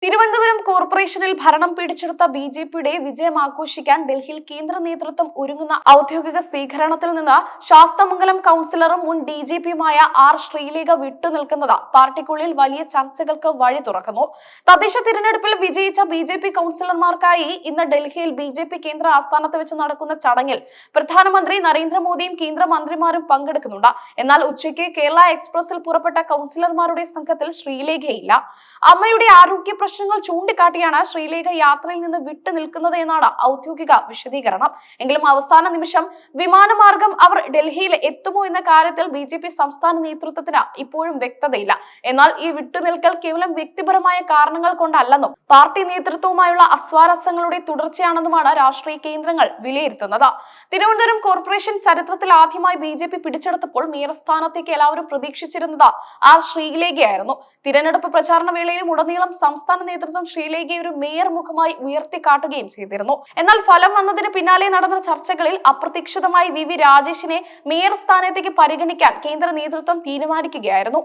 തിരുവനന്തപുരം കോർപ്പറേഷനിൽ ഭരണം പിടിച്ചെടുത്ത ബി.ജെ.പിയുടെ വിജയം ആഘോഷിക്കാൻ ഡൽഹിയിൽ കേന്ദ്ര നേതൃത്വം ഒരുങ്ങുന്ന ഔദ്യോഗിക സ്വീകരണത്തിൽ നിന്ന് ശാസ്തമംഗലം കൗൺസിലറും മുൻ ഡി.ജി.പിയുമായ ആർ ശ്രീലേഖ വിട്ടുനിൽക്കുന്നത് പാർട്ടിക്കുള്ളിൽ വലിയ ചർച്ചകൾക്ക് വഴി തുറക്കുന്നു. തദ്ദേശ തിരഞ്ഞെടുപ്പിൽ വിജയിച്ച ബി.ജെ.പി കൗൺസിലർമാർക്കായി ഇന്ന് ഡൽഹിയിൽ ബി.ജെ.പി കേന്ദ്ര ആസ്ഥാനത്ത് വെച്ച് നടക്കുന്ന ചടങ്ങിൽ പ്രധാനമന്ത്രി നരേന്ദ്രമോദിയും കേന്ദ്രമന്ത്രിമാരും പങ്കെടുക്കുന്നുണ്ട്. എന്നാൽ ഉച്ചയ്ക്ക് കേരള എക്സ്പ്രസിൽ പുറപ്പെട്ട കൗൺസിലർമാരുടെ സംഘത്തിൽ ശ്രീലേഖയില്ല. അമ്മയുടെ ആരോഗ്യ പ്രശ്നങ്ങൾ ചൂണ്ടിക്കാട്ടിയാണ് ശ്രീലേഖ യാത്രയിൽ നിന്ന് വിട്ടുനിൽക്കുന്നത് എന്നാണ് ഔദ്യോഗിക വിശദീകരണം. എങ്കിലും അവസാന നിമിഷം വിമാനമാർഗം അവർ ഡൽഹിയിൽ എത്തുമോ എന്ന കാര്യത്തിൽ ബി.ജെ.പി സംസ്ഥാന നേതൃത്വത്തിന് ഇപ്പോഴും വ്യക്തതയില്ല. എന്നാൽ ഈ വിട്ടുനിൽക്കൽ കേവലം വ്യക്തിപരമായ കാരണങ്ങൾ കൊണ്ടല്ലെന്നും പാർട്ടി നേതൃത്വവുമായുള്ള അസ്വാരസ്യങ്ങളുടെ തുടർച്ചയാണെന്നുമാണ് രാഷ്ട്രീയ കേന്ദ്രങ്ങൾ വിലയിരുത്തുന്നത്. തിരുവനന്തപുരം കോർപ്പറേഷൻ ചരിത്രത്തിൽ ആദ്യമായി ബി.ജെ.പി പിടിച്ചെടുത്തപ്പോൾ മേയർ സ്ഥാനത്തേക്ക് എല്ലാവരും പ്രതീക്ഷിച്ചിരുന്നത് ആർ ശ്രീലേഖയായിരുന്നു. തിരഞ്ഞെടുപ്പ് പ്രചാരണ വേളയിലും ഉടനീളം സംസ്ഥാന നേതൃത്വം ശ്രീലേഖയെ ഒരു മേയർ മുഖമായി ഉയർത്തിക്കാട്ടുകയും ചെയ്തിരുന്നു. എന്നാൽ ഫലം വന്നതിന് പിന്നാലെ നടന്ന ചർച്ചകളിൽ അപ്രതീക്ഷിതമായി വി രാജേഷിനെ മേയർ സ്ഥാനത്തേക്ക് പരിഗണിക്കാൻ കേന്ദ്ര നേതൃത്വം തീരുമാനിക്കുകയായിരുന്നു.